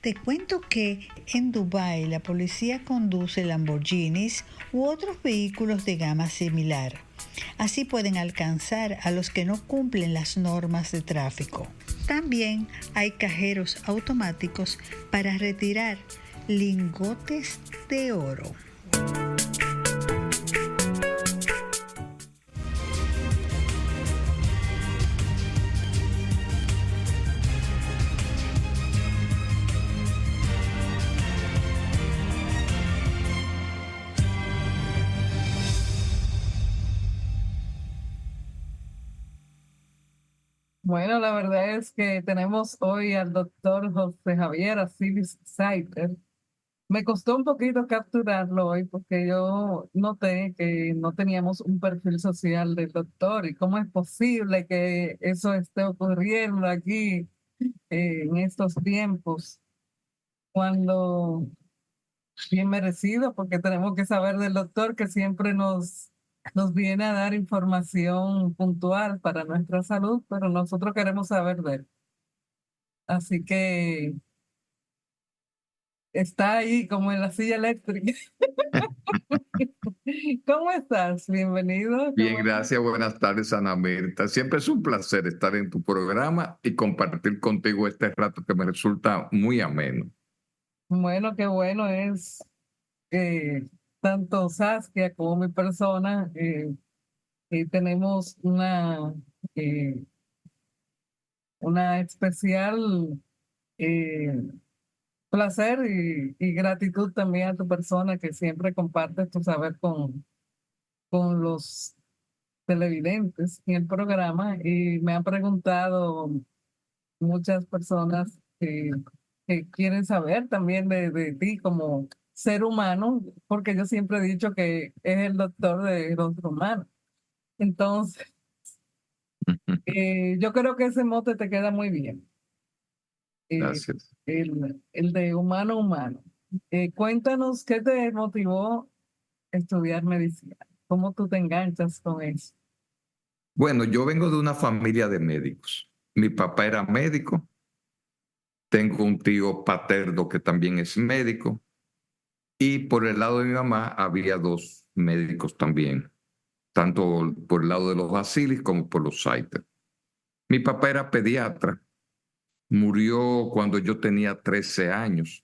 Te cuento que en Dubái la policía conduce Lamborghinis u otros vehículos de gama similar. Así pueden alcanzar a los que no cumplen las normas de tráfico. También hay cajeros automáticos para retirar lingotes de oro. Bueno, la verdad es que tenemos hoy al doctor José Javier Asilis Saiter. Me costó un poquito capturarlo hoy porque yo noté que no teníamos un perfil social del doctor y cómo es posible que eso esté ocurriendo aquí en estos tiempos, cuando bien merecido, porque tenemos que saber del doctor que siempre nos viene a dar información puntual para nuestra salud, pero nosotros queremos saber de él. Así que está ahí como en la silla eléctrica. ¿Cómo estás? Bienvenido. Bien, gracias. Buenas tardes, Ana Mirta. Siempre es un placer estar en tu programa y compartir contigo este rato que me resulta muy ameno. Bueno, qué bueno es que tanto Saskia como mi persona tenemos eh, una especial eh, placer y gratitud también a tu persona que siempre comparte tu saber con los televidentes en el programa, y me han preguntado muchas personas que quieren saber también de ti como ser humano, porque yo siempre he dicho que es el doctor de los humanos. Entonces, yo creo que ese mote te queda muy bien, Gracias. el de humano a humano. Cuéntanos qué te motivó a estudiar medicina, cómo tú te enganchas con eso. Bueno, yo vengo de una familia de médicos. Mi papá era médico. Tengo un tío paterno que también es médico. Y por el lado de mi mamá había dos médicos también, tanto por el lado de los Basilis como por los Saiter. Mi papá era pediatra. Murió cuando yo tenía 13 años,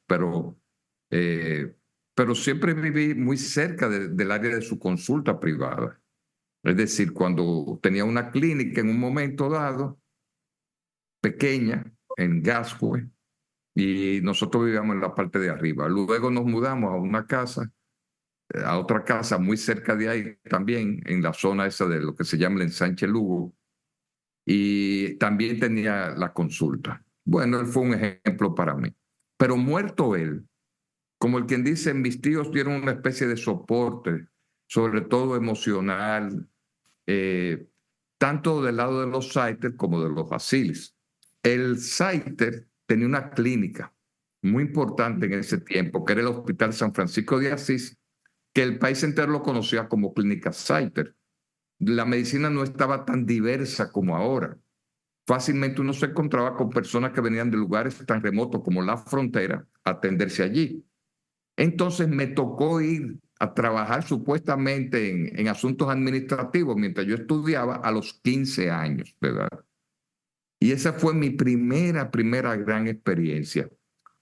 eh, pero siempre viví muy cerca del área de su consulta privada. Es decir, cuando tenía una clínica en un momento dado, pequeña, en Gascue, y nosotros vivíamos en la parte de arriba. Luego nos mudamos a una casa, a otra casa muy cerca de ahí también, en la zona esa de lo que se llama el Ensanche Lugo, y también tenía la consulta. Bueno, él fue un ejemplo para mí. Pero muerto él, como el quien dice, mis tíos dieron una especie de soporte, sobre todo emocional, eh, tanto del lado de los Saiter como de los Basilis. El Saiter tenía una clínica muy importante en ese tiempo, que era el Hospital San Francisco de Asís, que el país entero lo conocía como Clínica Saiter. La medicina no estaba tan diversa como ahora. Fácilmente uno se encontraba con personas que venían de lugares tan remotos como la frontera a atenderse allí. Entonces me tocó ir a trabajar supuestamente en asuntos administrativos mientras yo estudiaba a los 15 años de edad. Y esa fue mi primera gran experiencia.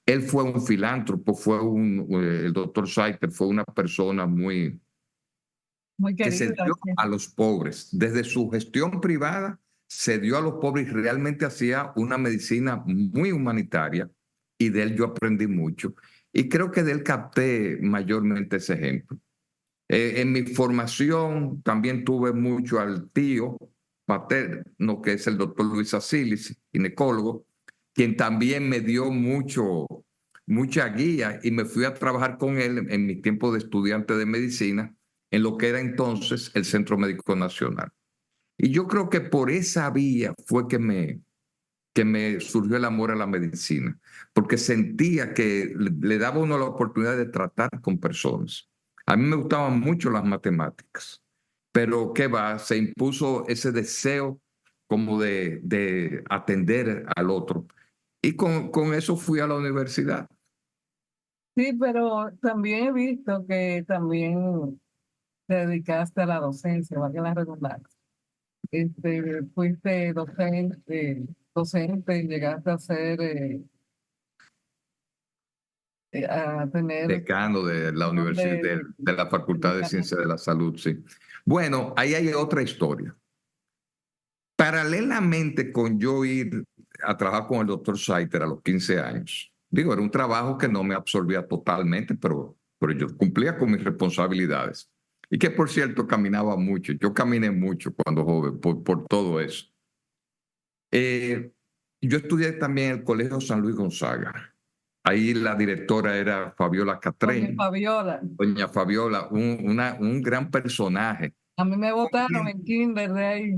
Él fue un filántropo, el doctor Saiter fue una persona Muy que se querida. dio a los pobres. Desde su gestión privada se dio a los pobres y realmente hacía una medicina muy humanitaria, y de él yo aprendí mucho. Y creo que de él capté mayormente ese ejemplo. En mi formación también tuve mucho al tío paterno, que es el doctor Luis Asilis, ginecólogo, quien también me dio mucha guía, y me fui a trabajar con él en mi tiempo de estudiante de medicina en lo que era entonces el Centro Médico Nacional. Y yo creo que por esa vía fue que me surgió el amor a la medicina, porque sentía que le daba uno la oportunidad de tratar con personas. A mí me gustaban mucho las matemáticas, pero qué va, se impuso ese deseo como de atender al otro. Y con eso fui a la universidad. Sí, pero también he visto que también te dedicaste a la docencia, valga la redundancia. Fuiste docente, llegaste a ser, a tener Decano de la función universidad, de la Facultad de Ciencias de la Salud, sí. Bueno, ahí hay otra historia. Paralelamente con yo ir a trabajar con el doctor Saiter a los 15 años, digo, era un trabajo que no me absorbía totalmente, pero yo cumplía con mis responsabilidades. Y que, por cierto, caminaba mucho. Yo caminé mucho cuando joven por todo eso. Yo estudié también en el Colegio San Luis Gonzaga. Ahí la directora era Fabiola Doña Catrén. Fabiola. Doña Fabiola, un gran personaje. A mí me votaron en kinder de ahí.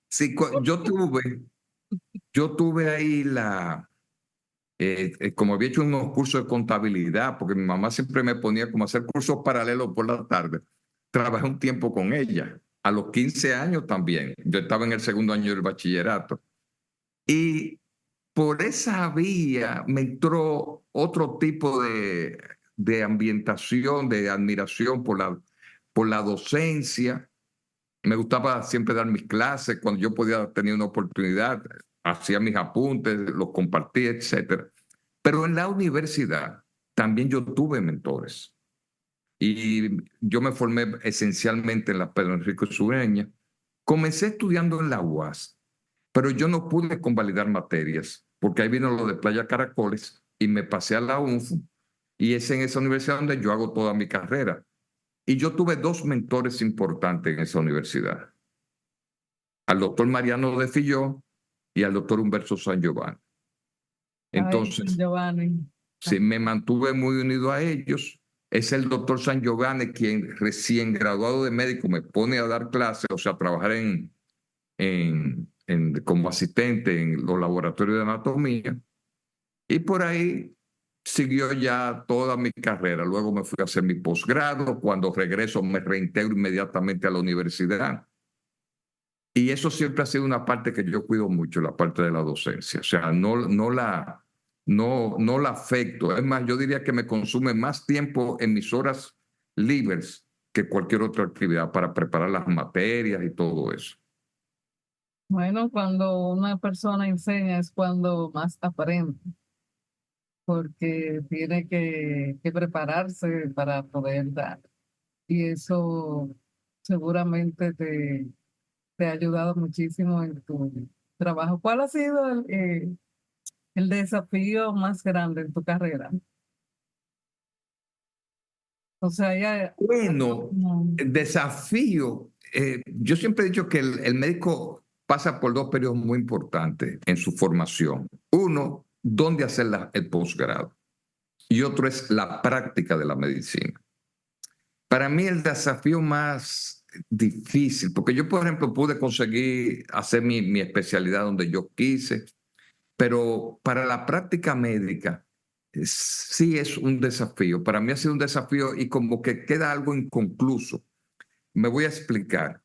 Sí, yo tuve ahí como había hecho unos cursos de contabilidad, porque mi mamá siempre me ponía como a hacer cursos paralelos por la tarde. Trabajé un tiempo con ella, a los 15 años también. Yo estaba en el segundo año del bachillerato. Y por esa vía me entró otro tipo de ambientación, de admiración por la docencia. Me gustaba siempre dar mis clases, cuando yo podía tener una oportunidad, hacía mis apuntes, los compartía, etcétera. Pero en la universidad también yo tuve mentores y yo me formé esencialmente en la Pedro Enrique Sureña. Comencé estudiando en la UAS, pero yo no pude convalidar materias porque ahí vino lo de Playa Caracoles y me pasé a la UNFU y es en esa universidad donde yo hago toda mi carrera. Y yo tuve dos mentores importantes en esa universidad, al doctor Mariano de Filló y al doctor Humberto San Giovanni. Ay, San Entonces, Giovanni. sí, me mantuve muy unido a ellos. Es el doctor San Giovanni quien recién graduado de médico me pone a dar clases, o sea, a trabajar como asistente en los laboratorios de anatomía. Y por ahí siguió ya toda mi carrera. Luego me fui a hacer mi posgrado. Cuando regreso me reintegro inmediatamente a la universidad. Y eso siempre ha sido una parte que yo cuido mucho, la parte de la docencia. O sea, no la afecto. Es más, yo diría que me consume más tiempo en mis horas libres que cualquier otra actividad para preparar las materias y todo eso. Bueno, cuando una persona enseña es cuando más aprende, porque tiene que prepararse para poder dar. Y eso seguramente te ha ayudado muchísimo en tu trabajo. ¿Cuál ha sido el desafío más grande en tu carrera? O sea, ya... Bueno, No. el desafío. Yo siempre he dicho que el médico pasa por dos periodos muy importantes en su formación. Uno, dónde hacer el posgrado. Y otro es la práctica de la medicina. Para mí el desafío más difícil, porque yo, por ejemplo, pude conseguir hacer mi especialidad donde yo quise, pero para la práctica médica sí es un desafío. Para mí ha sido un desafío y como que queda algo inconcluso. Me voy a explicar.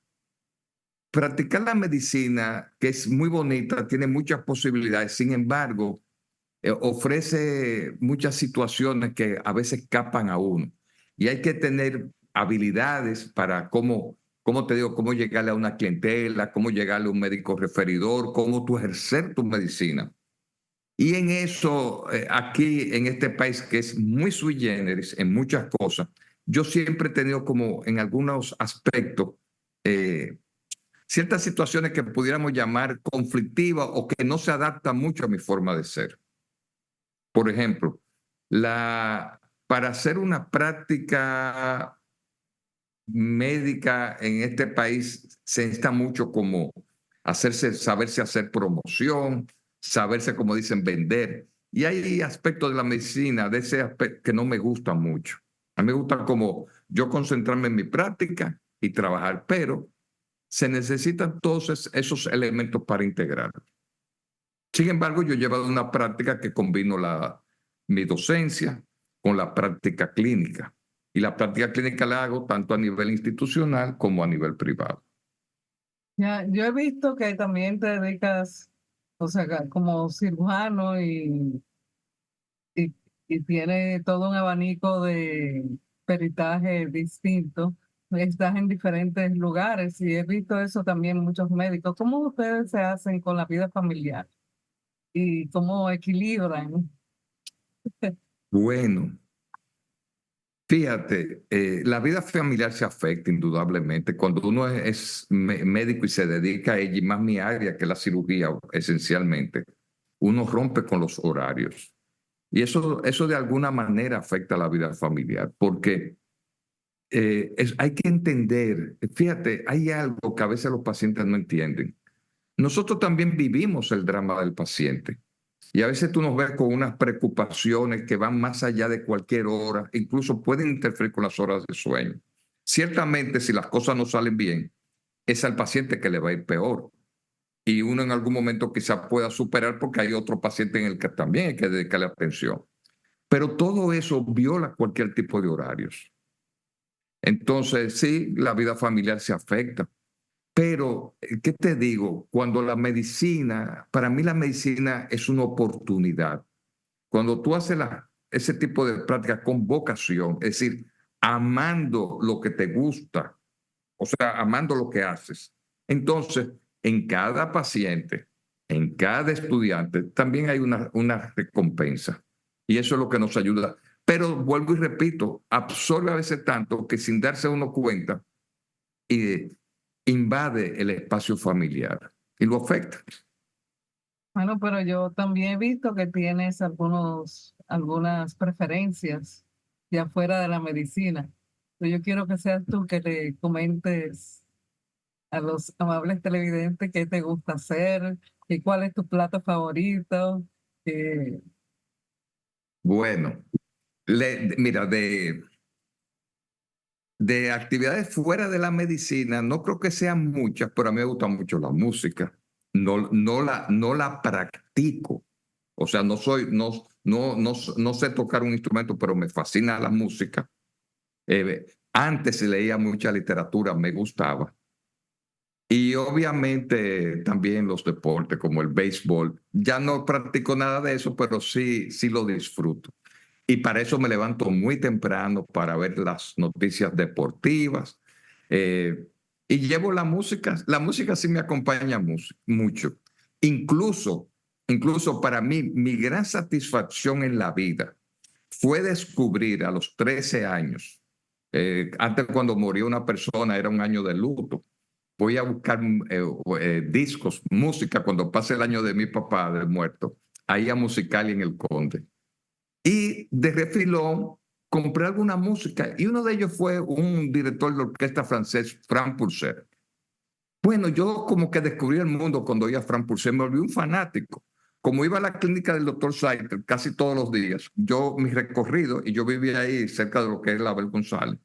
Practicar la medicina, que es muy bonita, tiene muchas posibilidades, sin embargo, ofrece muchas situaciones que a veces escapan a uno. Y hay que tener habilidades para cómo te digo, cómo llegarle a una clientela, cómo llegarle a un médico referidor, cómo tú ejercer tu medicina. Y en eso, aquí en este país que es muy sui generis en muchas cosas, yo siempre he tenido como en algunos aspectos eh, ciertas situaciones que pudiéramos llamar conflictivas o que no se adaptan mucho a mi forma de ser. Por ejemplo, para hacer una práctica médica en este país se necesita mucho como saberse hacer promoción, saberse, como dicen, vender. Y hay aspectos de la medicina, de ese aspecto que no me gustan mucho. A mí me gusta como yo concentrarme en mi práctica y trabajar, pero se necesitan todos esos elementos para integrar. Sin embargo, yo he llevado una práctica que combino mi docencia con la práctica clínica. Y la práctica clínica la hago tanto a nivel institucional como a nivel privado. Ya, yo he visto que también te dedicas o sea, como cirujano y, y tiene todo un abanico de peritaje distinto. Estás en diferentes lugares y he visto eso también en muchos médicos. ¿Cómo ustedes se hacen con la vida familiar y cómo equilibran? Bueno, fíjate, la vida familiar se afecta indudablemente. Cuando uno es médico y se dedica a ella, y más mi área, que es la cirugía, esencialmente, uno rompe con los horarios. Y eso de alguna manera afecta a la vida familiar, porque hay que entender, fíjate, hay algo que a veces los pacientes no entienden. Nosotros también vivimos el drama del paciente. Y a veces tú nos ves con unas preocupaciones que van más allá de cualquier hora, incluso pueden interferir con las horas de sueño. Ciertamente, si las cosas no salen bien, es al paciente que le va a ir peor. Y uno en algún momento quizá pueda superar porque hay otro paciente en el que también hay que dedicarle atención. Pero todo eso viola cualquier tipo de horarios. Entonces, sí, la vida familiar se afecta. Pero, ¿qué te digo? Cuando la medicina, para mí la medicina es una oportunidad. Cuando tú haces ese tipo de prácticas con vocación, es decir, amando lo que te gusta, o sea, amando lo que haces, entonces en cada paciente, en cada estudiante, también hay una recompensa. Y eso es lo que nos ayuda. Pero vuelvo y repito, absorbe a veces tanto que sin darse uno cuenta, y invade el espacio familiar y lo afecta. Bueno, pero yo también he visto que tienes algunas preferencias ya fuera de la medicina. Pero yo quiero que seas tú que le comentes a los amables televidentes qué te gusta hacer y cuál es tu plato favorito. Eh, Bueno, mira, de actividades fuera de la medicina, no creo que sean muchas, pero a mí me gusta mucho la música. No la practico. O sea, no sé tocar un instrumento, pero me fascina la música. Antes se leía mucha literatura, me gustaba. Y obviamente también los deportes como el béisbol. Ya no practico nada de eso, pero sí lo disfruto. Y para eso me levanto muy temprano para ver las noticias deportivas. Eh, y llevo la música. La música sí me acompaña mucho. Incluso, incluso para mí, mi gran satisfacción en la vida fue descubrir a los 13 años, antes cuando moría una persona era un año de luto, voy a buscar discos, música, cuando pase el año de mi papá, de muerto, ahí a Musical y en el Conde. Y de refilón compré alguna música y uno de ellos fue un director de orquesta francés, Frank Purcell. Bueno, yo como que descubrí el mundo cuando oía a Frank Purcell, me volví un fanático. Como iba a la clínica del doctor Saiter casi todos los días, mi recorrido, y yo vivía ahí cerca de lo que es la Abel González,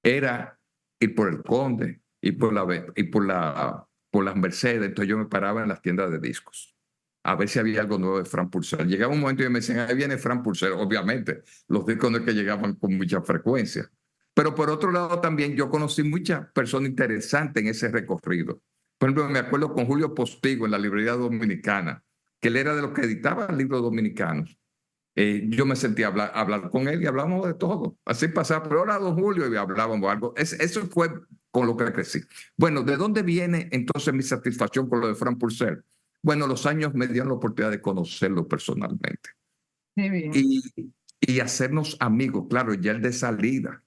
era ir por el Conde y por las Mercedes. Entonces yo me paraba en las tiendas de discos a ver si había algo nuevo de Frank Purcell. Llegaba un momento y me decían, ahí viene Frank Purcell. Obviamente, los discos no es que llegaban con mucha frecuencia. Pero por otro lado también yo conocí muchas personas interesantes en ese recorrido. Por ejemplo, me acuerdo con Julio Postigo en la librería dominicana, que él era de los que editaban libros dominicanos. Yo me sentí a hablar con él y hablamos de todo. Así pasaba, pero ahora don Julio y hablábamos algo. Eso fue con lo que crecí. Bueno, ¿de dónde viene entonces mi satisfacción con lo de Frank Purcell? Bueno, los años me dieron la oportunidad de conocerlo personalmente Qué bien. y hacernos amigos. Claro, ya el de salida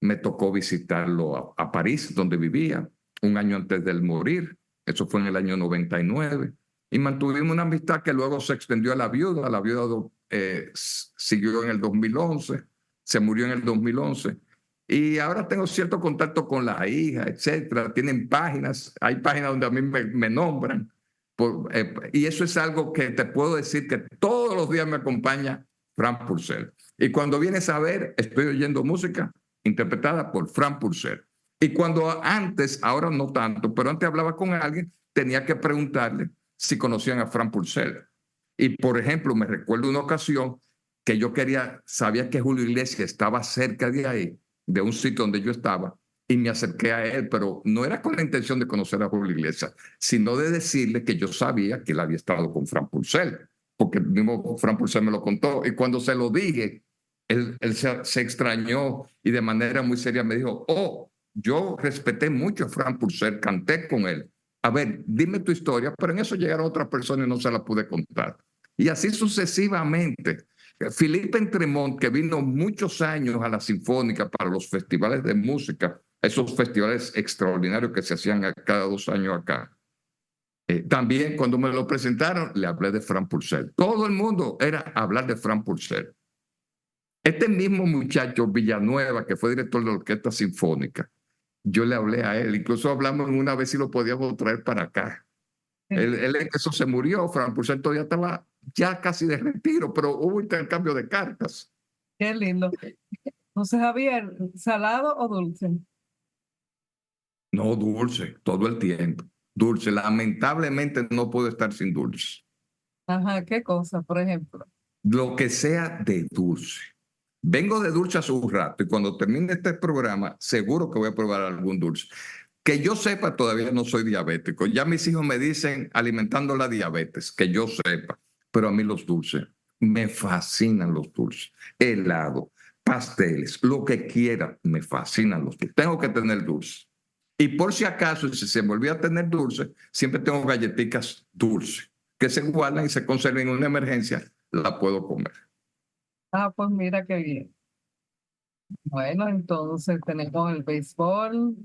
me tocó visitarlo a París, donde vivía, un año antes de él morir. Eso fue en el año 99. Y mantuvimos una amistad que luego se extendió a la viuda. La viuda siguió en el 2011, se murió en el 2011. Y ahora tengo cierto contacto con la hija, etcétera. Tienen páginas, hay páginas donde a mí me nombran. Y eso es algo que te puedo decir que todos los días me acompaña Frank Purcell. Y cuando vienes a ver, estoy oyendo música interpretada por Frank Purcell. Y cuando antes, ahora no tanto, pero antes hablaba con alguien, tenía que preguntarle si conocían a Frank Purcell. Y por ejemplo, me recuerdo una ocasión que yo sabía que Julio Iglesias estaba cerca de ahí, de un sitio donde yo estaba, y me acerqué a él, pero no era con la intención de conocer a Julio Iglesias, sino de decirle que yo sabía que él había estado con Fran Purcell, porque el mismo Fran Purcell me lo contó. Y cuando se lo dije, él se extrañó y de manera muy seria me dijo, oh, yo respeté mucho a Fran Purcell, canté con él. A ver, dime tu historia, pero en eso llegaron otras personas y no se la pude contar. Y así sucesivamente. Felipe Entremont, que vino muchos años a la Sinfónica para los festivales de música, esos festivales extraordinarios que se hacían cada 2 años acá. También cuando me lo presentaron, le hablé de Fran Purcell. Todo el mundo era hablar de Fran Purcell. Este mismo muchacho, Villanueva, que fue director de la Orquesta Sinfónica, yo le hablé a él, incluso hablamos una vez si lo podíamos traer para acá. Él en eso se murió, Fran Purcell todavía estaba ya casi de retiro, pero hubo intercambio de cartas. Qué lindo. José Javier, ¿salado o dulce? No, dulce, todo el tiempo. Dulce, lamentablemente no puedo estar sin dulce. Ajá, ¿qué cosa, por ejemplo? Lo que sea de dulce. Vengo de dulce hace un rato y cuando termine este programa, seguro que voy a probar algún dulce. Que yo sepa, todavía no soy diabético. Ya mis hijos me dicen alimentando la diabetes, que yo sepa. Pero a mí los dulces, me fascinan los dulces. Helado, pasteles, lo que quiera, me fascinan los dulces. Tengo que tener dulce. Y por si acaso, si se me olvida tener dulce, siempre tengo galletitas dulces, que se guardan y se conservan en una emergencia, la puedo comer. Ah, pues mira qué bien. Bueno, entonces tenemos el béisbol,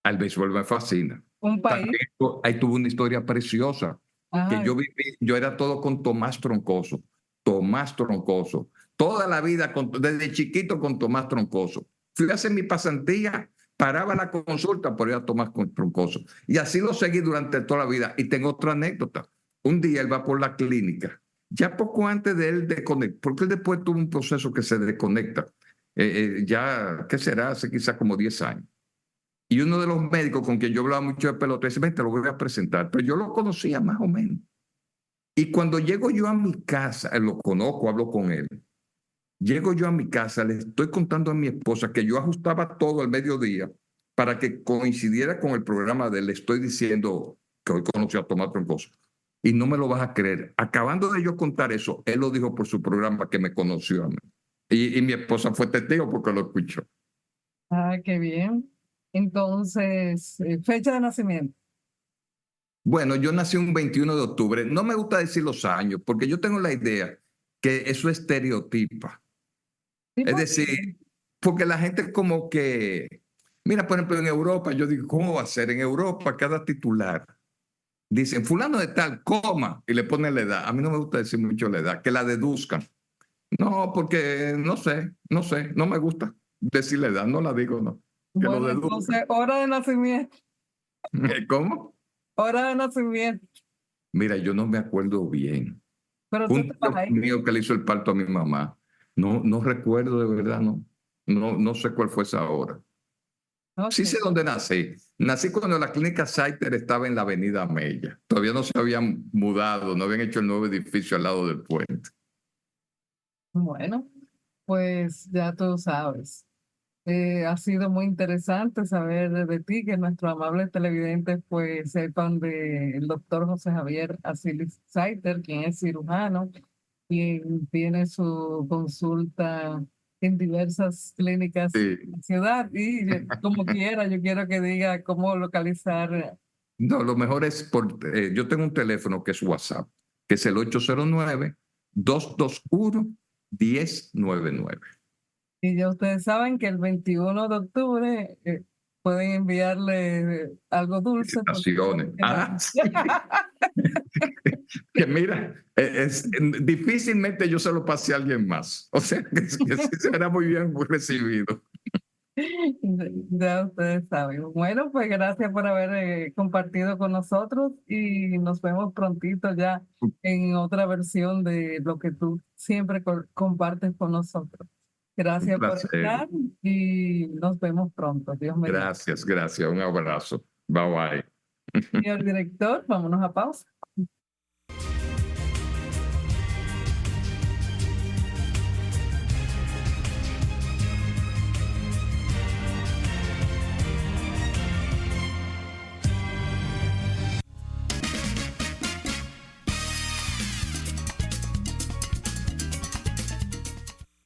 Al béisbol me fascina. un país. También, ahí tuvo una historia preciosa, que Ajá, yo viví, yo era todo con Tomás Troncoso, Tomás Troncoso, toda la vida, desde chiquito con Tomás Troncoso. Fui a hacer mi pasantía, paraba la consulta por ir a Tomás Troncoso. Y así lo seguí durante toda la vida. Y tengo otra anécdota. Un día él va por la clínica, ya poco antes de él desconectar, porque él después tuvo un proceso que se desconecta. Ya, ¿qué será? Hace quizás como 10 años. Y uno de los médicos con quien yo hablaba mucho de pelota dice, ven, te lo voy a presentar. Pero yo lo conocía más o menos. Y cuando llego yo a mi casa, lo conozco, hablo con él. Llego yo a mi casa, le estoy contando a mi esposa que yo ajustaba todo al mediodía para que coincidiera con el programa de él. Le estoy diciendo que hoy conocí a Tomás Troncoso. Y no me lo vas a creer. Acabando de yo contar eso, él lo dijo por su programa que me conoció a mí. Y mi esposa fue testigo porque lo escuchó. ah, qué bien. Entonces, fecha de nacimiento. Bueno, yo nací un 21 de octubre. No me gusta decir los años porque yo tengo la idea que eso estereotipa. Sí, Es pues, decir, porque la gente como que, mira, por ejemplo, en Europa, yo digo, ¿cómo va a ser? En Europa, cada titular dicen, fulano de tal, coma, y le ponen la edad. A mí no me gusta decir mucho la edad, que la deduzcan. No, porque no me gusta decir la edad, no la digo, no. Que lo bueno, deduzcan. entonces, hora de nacimiento. ¿Cómo? Hora de nacimiento. Mira, yo no me acuerdo bien. Pero tú Un te vas tío ahí. mío que le hizo el parto a mi mamá. No recuerdo de verdad, no sé cuál fue esa hora. Sí Ok. sé dónde nací. Nací cuando la clínica Saiter estaba en la avenida Mella. Todavía no se habían mudado, no habían hecho el nuevo edificio al lado del puente. Bueno, pues ya tú sabes. Ha sido muy interesante saber de ti, que nuestros amables televidentes pues sepan del doctor José Javier Asilis Saiter, quien es cirujano, quien tiene su consulta en diversas clínicas Sí. en la ciudad y como quiera, yo quiero que diga cómo localizar. No, lo mejor es yo tengo un teléfono que es WhatsApp, que es el 809-221-1099. Y ya ustedes saben que el 21 de octubre pueden enviarle algo dulce. Felicitaciones. Sí. Que mira, difícilmente yo se lo pasé a alguien más. O sea, que sí será muy bien recibido. Ya ustedes saben. Bueno, pues gracias por haber compartido con nosotros y nos vemos prontito ya en otra versión de lo que tú siempre compartes con nosotros. Un Gracias por placer. estar y nos vemos pronto. Dios mediante. Gracias. Un abrazo. Bye bye. Señor director, vámonos a pausa.